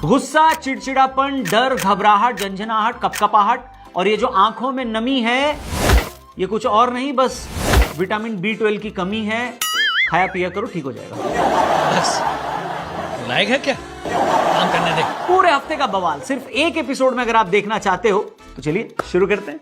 गुस्सा, चिड़चिड़ापन, डर, घबराहट, झंझनाहट, कपकपाहट और ये जो आंखों में नमी है, ये कुछ और नहीं, बस विटामिन B12 की कमी है। खाया पिया करो, ठीक हो जाएगा। बस लायक है क्या? काम करने दे। पूरे हफ्ते का बवाल सिर्फ एक एपिसोड में अगर आप देखना चाहते हो तो चलिए शुरू करते हैं।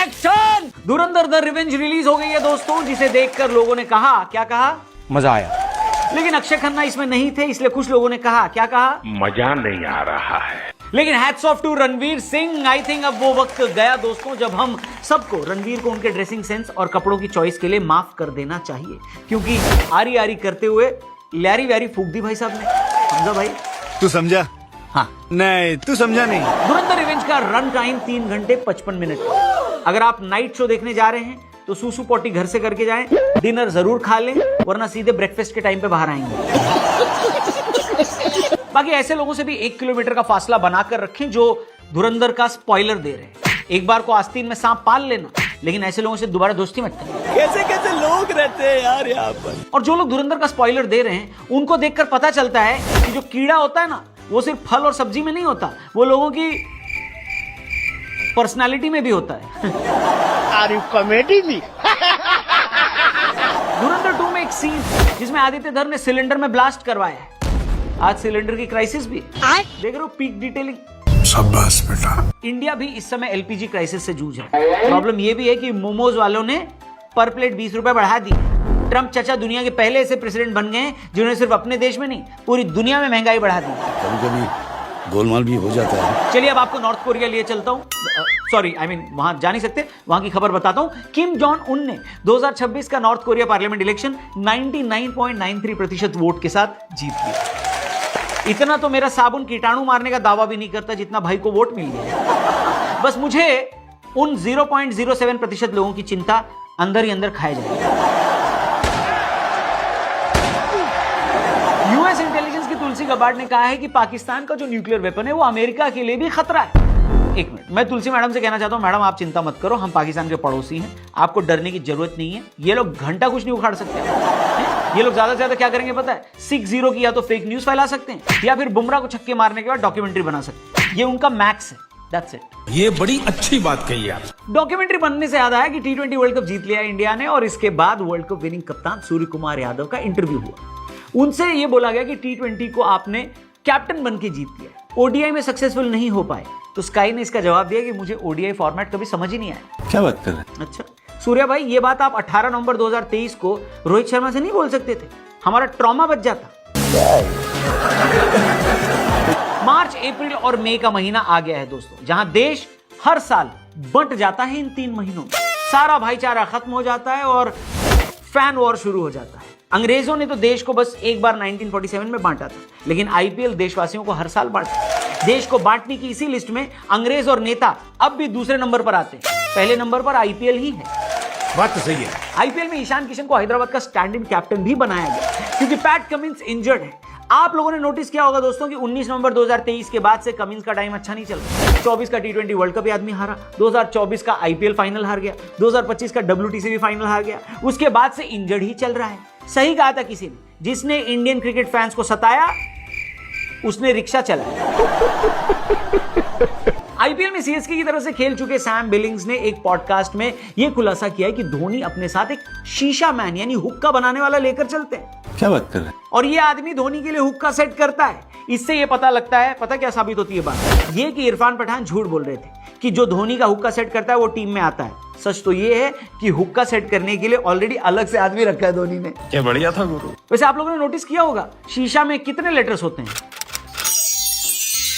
Action! Dhurandhar the revenge release हो गई है दोस्तों, जिसे देखकर लोगों ने कहा, क्या कहा? मजा आया। लेकिन अक्षय खन्ना इसमें नहीं थे, इसलिए कुछ लोगों ने कहा, क्या कहा? मजा नहीं आ रहा है। लेकिन hats off to Ranveer Singh. I think अब वो वक्त गया दोस्तों जब हम सबको रणवीर को उनके ड्रेसिंग सेंस और कपड़ों की चॉइस के लिए माफ कर देना चाहिए, क्योंकि आरी आरी करते हुए लैरी वैरी फूक दी भाई साहब ने। समझा भाई? तू समझा? हाँ। नहीं, तू समझा नहीं। धुरंधर रिवेंज का रन टाइम 3 घंटे 55 मिनट का। अगर आप नाइट शो देखने जा रहे हैं तो सूसू पोटी घर से करके जाएं, डिनर जरूर खा लें, वरना सीधे ब्रेकफास्ट के टाइम पे बाहर आएंगे। बाकी ऐसे लोगों से भी 1 किलोमीटर का फासला बनाकर रखें जो धुरंधर का स्पॉइलर दे रहे हैं। एक बार को आस्तीन में सांप पाल लेना, लेकिन ऐसे लोगों से दोबारा दोस्ती मत करना। कैसे कैसे लोग रहते हैं यार यहाँ पर। और जो लोग धुरंधर का स्पॉइलर दे रहे हैं उनको देखकर पता चलता है कि जो कीड़ा होता है ना, वो सिर्फ फल और सब्जी में नहीं होता, वो लोगों की पर्सनालिटी में भी होता है। Are you comedy me? Dhurandhar 2 में एक सीन जिसमें आदित्य धर ने सिलेंडर में ब्लास्ट करवाया है। आज सिलेंडर की क्राइसिस भी है। देख रहे हो पीक डिटेलिंग। शाबाश बेटा। इंडिया भी इस समय एलपीजी क्राइसिस से जूझ रहा है। प्रॉब्लम यह भी है कि मोमोज वालों ने पर प्लेट 20 रुपए बढ़ा दी। ट्रंप चाचा दुनिया के पहले ऐसे प्रेसिडेंट बन गए जिन्होंने सिर्फ अपने देश में नहीं पूरी दुनिया में महंगाई बढ़ा दी। कभी कभी गोलमाल भी हो जाता है। चलिए अब आपको नॉर्थ कोरिया लिए चलता हूं। सॉरी, वहां जा नहीं सकते, वहां की खबर बताता हूं। किम जोंग उन ने 2026 का north Korea parliament election 99.93% vote के साथ जीत लिया। इतना तो मेरा साबुन कीटाणु मारने का दावा भी नहीं करता जितना भाई को वोट मिल गया। बस मुझे उन 0.07% लोगों की चिंता अंदर ही अंदर खाए जाएगी। यूएस इंटेलिजेंस की तुलसी गबार्ड ने कहा है कि पाकिस्तान का जो न्यूक्लियर वेपन है वो अमेरिका के लिए भी खतरा है। एक मिनट, मैं तुलसी मैडम से कहना चाहता हूं, मैडम आप चिंता मत करो, हम पाकिस्तान के पड़ोसी हैं, आपको डरने की जरूरत नहीं है। ये लोग घंटा कुछ नहीं उखाड़ सकते। ये लोग ज्यादा से ज्यादा क्या करेंगे पता है? 6-0 की या तो फेक न्यूज फैला सकते हैं या फिर बुमराह को छक्के मारने के बाद डॉक्यूमेंट्री बना सकते हैं। ये उनका मैक्स है। That's it. ये बड़ी अच्छी बात कही आप। डॉक्यूमेंट्री बनने से याद आया कि T20 वर्ल्ड कप जीत लिया इंडिया ने और इसके बाद वर्ल्ड कप विनिंग कप्तान सूर्य कुमार यादव का इंटरव्यू हुआ। उनसे यह बोला गया कि T20 को आपने कैप्टन बन के जीत लिया, ओडीआई में सक्सेसफुल नहीं हो पाए। तो स्काई ने इसका जवाब दिया कि मुझे ओडीआई फॉर्मेट कभी समझ ही नहीं आया। क्या बात कर रहे हैं? अच्छा सूर्या भाई, ये बात आप 18 नवंबर 2023 को रोहित शर्मा से नहीं बोल सकते थे, हमारा ट्रॉमा बच जाता। मार्च, अप्रैल और मई का महीना आ गया है दोस्तों, जहां देश हर साल बंट जाता है। इन 3 महीनों में सारा भाईचारा खत्म हो जाता है और फैन वॉर शुरू हो जाता है। अंग्रेजों ने तो देश को बस एक बार 1947 में बांटा था, लेकिन आईपीएल देशवासियों को हर साल बांटता। देश को बांटने की इसी लिस्ट में अंग्रेज और नेता अब भी दूसरे नंबर पर आते हैं। पहले नंबर पर आईपीएल ही है। बात तो सही है। आईपीएल में ईशान किशन को हैदराबाद का स्टैंड इन कैप्टन भी बनाया गया क्योंकि पैट कमिंस इंजर्ड है। आप लोगों ने नोटिस किया होगा दोस्तों कि 19 नवंबर 2023 के बाद से कमिंस का टाइम अच्छा नहीं चल रहा। 24 का T20 वर्ल्ड कप आदमी हारा, 2024 का आईपीएल फाइनल हार गया, 2025 का WTC भी फाइनल हार गया, उसके बाद से इंजर्ड ही चल रहा है। सही कहा था किसी ने, जिसने इंडियन क्रिकेट फैंस को सताया उसने रिक्शा चलाया। आईपीएल में सीएसके की तरफ से खेल चुके सैम बिलिंग्स ने एक पॉडकास्ट में यह खुलासा किया है कि धोनी अपने साथ एक शीशा मैन यानी हुक्का बनाने वाला लेकर चलते हैं। क्या बात कर रहे हैं? और ये आदमी धोनी के लिए हुक्का सेट करता है। इससे ये पता लगता है, पता क्या साबित होती है बात? ये कि इरफान पठान झूठ बोल रहे थे कि जो धोनी का हुक्का सेट करता है वो टीम में आता है। सच तो ये है कि हुक्का सेट करने के लिए ऑलरेडी अलग से आदमी रखा है धोनी ने। क्या बढ़िया था गुरु। वैसे आप लोगों ने नोटिस किया होगा शीशा में कितने लेटर्स होते हैं?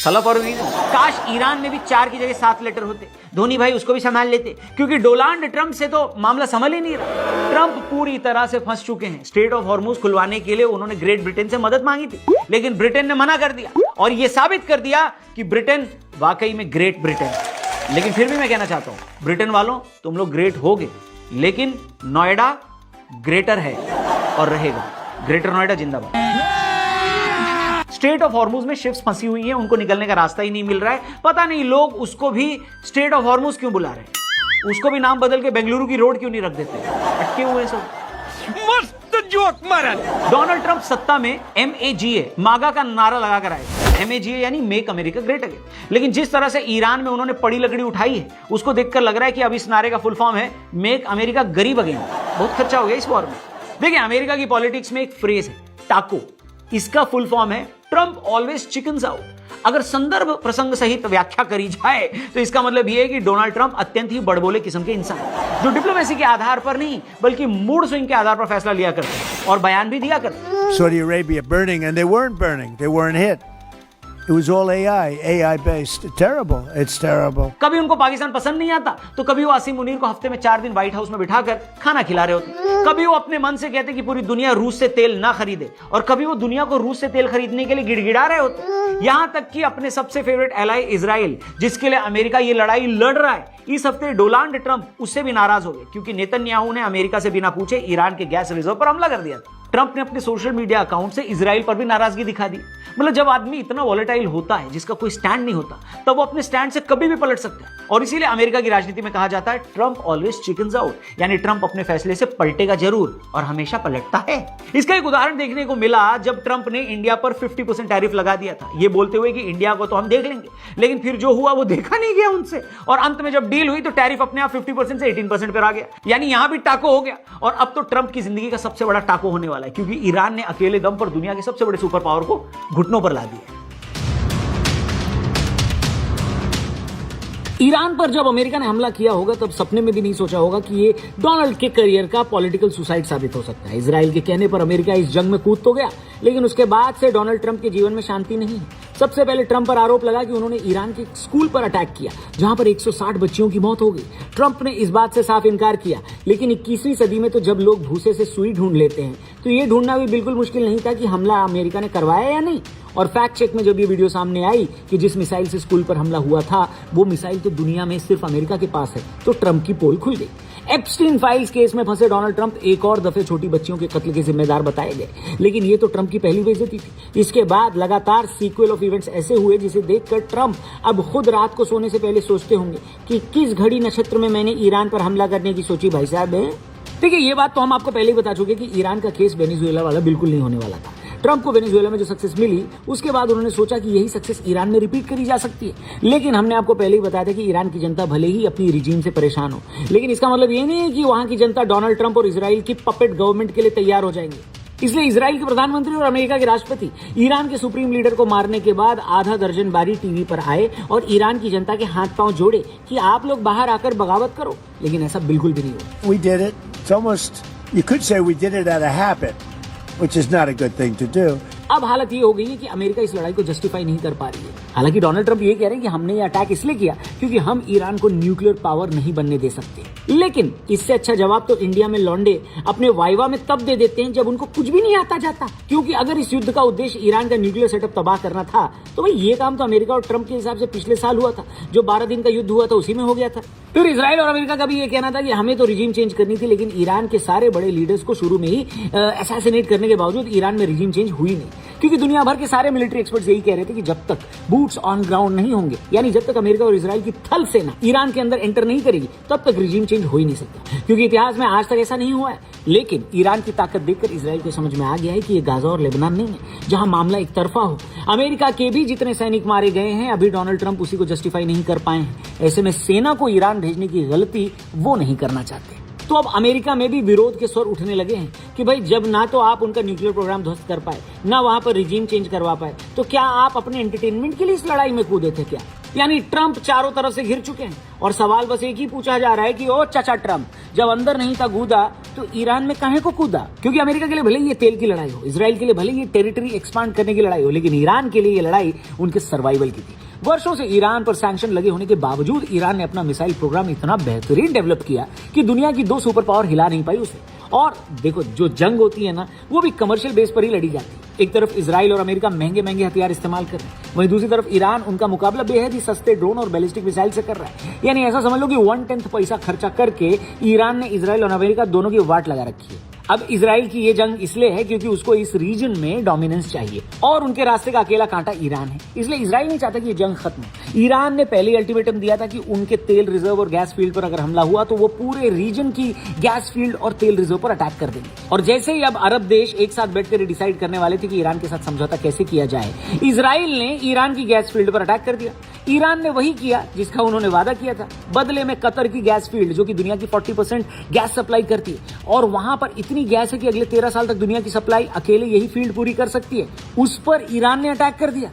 सलफ और काश ईरान में भी 4 की जगह 7 लेटर होते। धोनी भाई उसको भी संभाल लेते, क्योंकि डोनाल्ड ट्रंप से तो मामला संभल ही नहीं रहा। ट्रंप पूरी तरह से फंस चुके हैं। स्ट्रेट ऑफ हॉर्मुज खुलवाने के लिए उन्होंने ग्रेट ब्रिटेन से मदद मांगी थी, लेकिन ब्रिटेन ने मना कर दिया और यह साबित कर दिया कि ब्रिटेन वाकई में ग्रेट ब्रिटेन है। लेकिन फिर भी मैं कहना चाहता हूं, ब्रिटेन वालों तुम लोग ग्रेट होगे, लेकिन नोएडा ग्रेटर है और रहेगा। ग्रेटर नोएडा जिंदाबाद। स्ट्रेट ऑफ हॉर्मुज में शिप्स फंसी हुई हैं, उनको निकलने का रास्ता ही नहीं मिल रहा है। पता नहीं लोग उसको भी स्ट्रेट ऑफ हॉर्मुज क्यों बुला रहे हैं, उसको भी नाम बदल के बेंगलुरु की रोड क्यों नहीं रख देते। अटके हुए सब। मस्त जोक मारा डोनाल्ड ट्रंप सत्ता में MAGA मागा का नारा लगाकर आए। MAGA यानी मेक अमेरिका ग्रेट अगेन। लेकिन जिस तरह से ईरान में उन्होंने पड़ी लकड़ी उठाई है, उसको देखकर लग रहा है कि अब इस नारे का फुल फॉर्म है मेक अमेरिका गरीब अगेन। बहुत खर्चा हो गया इस वॉर में। देखिए, अमेरिका की पॉलिटिक्स में एक फ्रेज है टाको, इसका फुल फॉर्म है ट्रंप ऑलवेज चिकन्स आउट। अगर संदर्भ प्रसंग सहित व्याख्या करी जाए तो इसका मतलब यह है कि डोनाल्ड ट्रंप अत्यंत ही बड़बोले किस्म के इंसान हैं, जो डिप्लोमेसी के आधार पर नहीं बल्कि मूड स्विंग के आधार पर फैसला लिया करते हैं और बयान भी दिया करते हैं। Saudi Arabia burning, and they weren't hit. It was all AI based. Terrible. It's terrible. कभी उनको पाकिस्तान पसंद नहीं आता तो कभी वो आसिम मुनीर को हफ्ते में 4 दिन व्हाइट हाउस में बिठाकर खाना खिला रहे होते। कभी वो अपने मन से कहते कि पूरी दुनिया रूस से तेल ना खरीदे, और कभी वो दुनिया को रूस से तेल खरीदने के लिए गिड़गिड़ा रहे होते। यहां तक कि अपने सबसे फेवरेट एलाई इजराइल, जिसके लिए अमेरिका ये लड़ाई लड़ रहा है, इस हफ्ते डोनाल्ड ट्रंप उससे भी नाराज हो गए क्योंकि नेतन्याहू ने अमेरिका से बिना पूछे ईरान के गैस रिजर्व पर हमला कर दिया था। ट्रंप ने अपने सोशल मीडिया अकाउंट से इजराइल पर भी नाराजगी दिखा दी। मतलब जब आदमी इतना वॉलेटाइल होता है, जिसका कोई स्टैंड नहीं होता, तब वो अपने स्टैंड से कभी भी पलट सकता है। और इसीलिए अमेरिका की राजनीति में कहा जाता है ट्रंप ऑलवेज चिकन्स आउट, यानी ट्रंप अपने फैसले से पलटेगा जरूर और हमेशा पलटता है। इसका एक उदाहरण देखने को मिला जब ट्रंप ने इंडिया पर 50% टैरिफ लगा दिया था, ये बोलते हुए कि इंडिया को तो हम देख लेंगे। लेकिन फिर जो हुआ वो देखा नहीं गया उनसे, और अंत में जब डील हुई तो टैरिफ अपने आप 50% से 18% पर आ गया, यानी यहां भी टाको हो गया। और अब तो ट्रंप की जिंदगी का सबसे बड़ा टाको होने वाला है, क्योंकि ईरान ने अकेले दम पर दुनिया के सबसे बड़े सुपर पावर को घुटनों पर ला दिया। ईरान पर जब अमेरिका ने हमला किया होगा तब सपने में भी नहीं सोचा होगा कि ये डोनाल्ड के करियर का पॉलिटिकल सुसाइड साबित हो सकता है। इजराइल के कहने पर अमेरिका इस जंग में कूद तो गया, लेकिन उसके बाद से डोनाल्ड ट्रंप के जीवन में शांति नहीं है। सबसे पहले ट्रंप पर आरोप लगा कि उन्होंने ईरान के स्कूल पर अटैक किया, जहां पर 160 बच्चियों की मौत हो गई। ट्रंप ने इस बात से साफ इनकार किया, लेकिन 21वीं सदी में तो जब लोग भूसे से सुई ढूंढ लेते हैं, तो ये ढूंढना भी बिल्कुल मुश्किल नहीं था कि हमला अमेरिका ने करवाया या नहीं। और फैक्ट चेक में जब ये वीडियो सामने आई कि जिस मिसाइल से स्कूल पर हमला हुआ था, वो मिसाइल तो दुनिया में सिर्फ अमेरिका के पास है, तो ट्रंप की पोल खुल गई। एप्स्टीन फाइल्स केस में फंसे डोनाल्ड ट्रंप एक और दफे छोटी बच्चियों के कत्ल के जिम्मेदार बताए गए, लेकिन ये तो ट्रंप की पहली बेइज्जती थी। इसके बाद लगातार सीक्वल ऑफ इवेंट्स ऐसे हुए जिसे देखकर ट्रंप अब खुद रात को सोने से पहले सोचते होंगे कि किस घड़ी नक्षत्र में मैंने ईरान पर हमला करने की सोची भाई साहब है। देखिए, ये बात तो हम आपको पहले ही बता चुके कि ईरान का केस वेनेजुएला वाला बिल्कुल नहीं होने वाला था। ट्रंप को वेनेजुएला में जो सक्सेस मिली, उसके बाद उन्होंने सोचा कि यही सक्सेस ईरान में रिपीट करी जा सकती है। लेकिन हमने आपको पहले ही बताया था कि ईरान की जनता भले ही अपनी रिजीम से परेशान हो, लेकिन इसका मतलब ये नहीं है कि वहां की जनता डोनाल्ड ट्रंप और इजराइल की पपेट गवर्नमेंट के लिए तैयार हो जाएंगे। इसलिए इजराइल के प्रधानमंत्री और अमेरिका के राष्ट्रपति ईरान के सुप्रीम लीडर को मारने के बाद आधा दर्जन बारी टीवी पर आए और ईरान की जनता के हाथ पांव जोड़े कि आप लोग बाहर आकर बगावत करो, लेकिन ऐसा बिल्कुल भी नहीं हुआ। We did it. It's almost, you could say we did it out of habit, which is not a good thing to do. अब हालत ये हो गई है कि अमेरिका इस लड़ाई को जस्टिफाई नहीं कर पा रही है। हालांकि डोनाल्ड ट्रंप ये कह रहे हैं कि हमने ये अटैक इसलिए किया क्योंकि हम ईरान को न्यूक्लियर पावर नहीं बनने दे सकते। लेकिन इससे अच्छा जवाब तो इंडिया में लौंडे अपने वाइवा में तब दे देते हैं जब उनको कुछ भी नहीं आता जाता। क्योंकि अगर इस युद्ध का उद्देश्य ईरान का न्यूक्लियर सेटअप तबाह करना था, तो भाई ये काम तो अमेरिका और ट्रंप के हिसाब से पिछले साल हुआ था, जो 12 दिन का युद्ध हुआ था उसी में हो गया था। फिर इजराइल और अमेरिका का भी ये कहना था कि हमें तो रिजीम चेंज करनी थी, लेकिन ईरान के सारे बड़े लीडर्स को शुरू में ही असैसिनेट करने के बावजूद ईरान में रिजीम चेंज हुई नहीं, क्योंकि दुनिया भर के सारे मिलिट्री एक्सपर्ट्स यही कह रहे थे कि जब तक बूट्स ऑन ग्राउंड नहीं होंगे, यानी जब तक अमेरिका और इजराइल की थल सेना ईरान के अंदर एंटर नहीं करेगी, तब तक रिजीम चेंज हो ही नहीं सकता। क्योंकि इतिहास में आज तक ऐसा नहीं हुआ है। लेकिन ईरान की ताकत देखकर इजराइल को समझ में आ गया है कि ये गाजा और लेबनान नहीं है जहां मामला एक तरफा हो। अमेरिका के भी जितने सैनिक मारे गए हैं, अभी डोनाल्ड ट्रंप उसी को जस्टिफाई नहीं कर पाए हैं। ऐसे में सेना को ईरान भेजने की गलती वो नहीं करना चाहते। तो अब अमेरिका में भी विरोध के स्वर उठने लगे हैं कि भाई जब ना तो आप उनका न्यूक्लियर प्रोग्राम ध्वस्त कर पाए, ना वहां पर रिजीम चेंज करवा पाए, तो क्या आप अपने एंटरटेनमेंट के लिए इस लड़ाई में कूदे थे क्या? यानी ट्रंप चारों तरफ से घिर चुके हैं और सवाल बस एक ही पूछा जा रहा है कि ओ चाचा ट्रंप, जब अंदर नहीं था कूदा तो ईरान में काहे को कूदा? क्योंकि अमेरिका के लिए भले ये तेल की लड़ाई हो, इजराइल के लिए भले ये टेरिटरी एक्सपांड करने की लड़ाई हो, लेकिन ईरान के लिए ये लड़ाई उनके सर्वाइवल की थी। वर्षों से ईरान पर सैंक्शन लगे होने के बावजूद ईरान ने अपना मिसाइल प्रोग्राम इतना बेहतरीन डेवलप किया कि दुनिया की 2 सुपर पावर हिला नहीं पाई उसे। और देखो, जो जंग होती है ना, वो भी कमर्शियल बेस पर ही लड़ी जाती है। एक तरफ इजराइल और अमेरिका महंगे महंगे हथियार इस्तेमाल कर रहे हैं, वहीं दूसरी तरफ ईरान उनका मुकाबला बेहद ही सस्ते ड्रोन और बैलिस्टिक मिसाइल से कर रहा है। यानी ऐसा समझ लो कि 1/10 पैसा खर्चा करके ईरान ने इजराइल और अमेरिका दोनों की वाट लगा रखी है। अब इजराइल की ये जंग इसलिए है क्योंकि उसको इस रीजन में डोमिनेंस चाहिए और उनके रास्ते का अकेला कांटा ईरान है, इसलिए इजराइल नहीं चाहता कि ये जंग खत्म हो। ईरान ने पहले अल्टीमेटम दिया था कि उनके तेल रिजर्व और गैस फील्ड पर अगर हमला हुआ तो वो पूरे रीजन की गैस फील्ड और तेल रिजर्व पर अटैक कर देंगे। और जैसे ही अब अरब देश एक साथ बैठकर डिसाइड करने वाले थे कि ईरान के साथ समझौता कैसे किया जाए, इजराइल ने ईरान की गैस फील्ड पर अटैक कर दिया। ईरान ने वही किया जिसका उन्होंने वादा किया था, बदले में कतर की गैस फील्ड जो कि दुनिया की 40% गैस सप्लाई करती है और वहां पर इतनी गैस है कि अगले 13 साल तक दुनिया की सप्लाई अकेले यही फील्ड पूरी कर सकती है, उस पर ईरान ने अटैक कर दिया।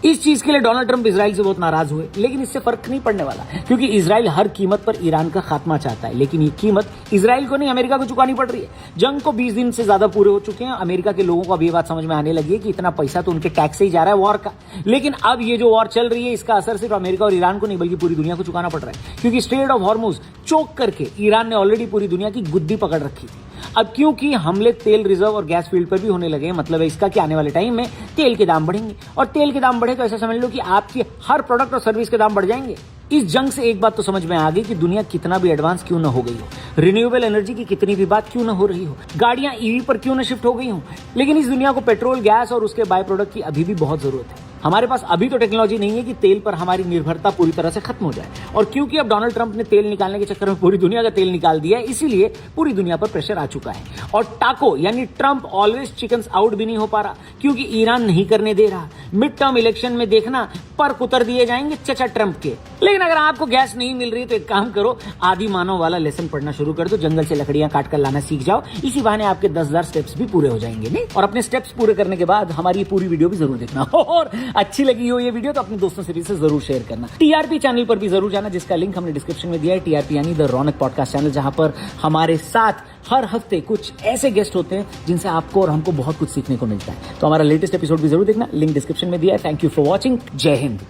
इस चीज के लिए डोनाल्ड ट्रंप इजराइल से बहुत नाराज हुए, लेकिन इससे फर्क नहीं पड़ने वाला क्योंकि इजराइल हर कीमत पर ईरान का खात्मा चाहता है, लेकिन ये कीमत इजराइल को नहीं अमेरिका को चुकानी पड़ रही है। जंग को 20 दिन से ज्यादा पूरे हो चुके हैं। अमेरिका के लोगों को अब ये बात समझ में आने लगी है कि इतना पैसा तो उनके टैक्स से ही जा रहा है वॉर का, लेकिन अब ये जो वॉर चल रही है इसका असर सिर्फ अमेरिका और ईरान को नहीं बल्कि पूरी दुनिया को चुकाना पड़ रहा है, क्योंकि स्ट्रेट ऑफ हॉर्मुज चोक करके ईरान ने ऑलरेडी पूरी दुनिया की गुद्दी पकड़ रखी थी। अब क्योंकि हमले तेल रिजर्व और गैस फील्ड पर भी होने लगे, मतलब है इसका कि आने वाले टाइम में तेल के दाम बढ़ेंगे और तेल के दाम बढ़े तो ऐसा समझ लो कि आपकी हर प्रोडक्ट और सर्विस के दाम बढ़ जाएंगे। इस जंग से एक बात तो समझ में आ गई कि दुनिया कितना भी एडवांस क्यों न हो गई हो, रिन्यूएबल एनर्जी की कितनी भी बात क्यों न हो रही हो, गाड़ियां ईवी पर क्यों न शिफ्ट हो गई हो, लेकिन इस दुनिया को पेट्रोल, गैस और उसके बाय प्रोडक्ट की अभी भी बहुत जरूरत है। हमारे पास अभी तो टेक्नोलॉजी नहीं है कि तेल पर हमारी निर्भरता पूरी तरह से खत्म हो जाए, और क्योंकि अब डोनाल्ड ट्रंप ने तेल निकालने के चक्कर में पूरी दुनिया का तेल निकाल दिया है, इसीलिए पूरी दुनिया पर प्रेशर आ चुका है। और टाको यानी ट्रंप ऑलवेज चिकन्स आउट भी नहीं हो पा रहा क्योंकि ईरान नहीं करने दे रहा। मिड टर्म इलेक्शन में देखना पर कुतर दिए जाएंगे चचा ट्रंप के। लेकिन अगर आपको गैस नहीं मिल रही तो एक काम करो, आदि मानव वाला लेसन पढ़ना शुरू कर दो, जंगल से लकड़ियां काट कर लाना सीख जाओ, इसी बहाने आपके 10,000 स्टेप्स भी पूरे हो जाएंगे। नहीं, और अपने स्टेप्स पूरे करने के बाद हमारी पूरी वीडियो भी जरूर देखना, और अच्छी लगी हो ये वीडियो तो अपने दोस्तों से भी जरूर शेयर करना। टीआरपी चैनल पर भी जरूर जाना, जिसका लिंक हमने डिस्क्रिप्शन में दिया है। टीआरपी यानी द रौनक पॉडकास्ट चैनल, जहां पर हमारे साथ हर हफ्ते कुछ ऐसे गेस्ट होते हैं जिनसे आपको और हमको बहुत कुछ सीखने को मिलता है। तो हमारा लेटेस्ट एपिसोड भी जरूर देखना, लिंक डिस्क्रिप्शन में दिया है। Thank you for watching. जय हिंद।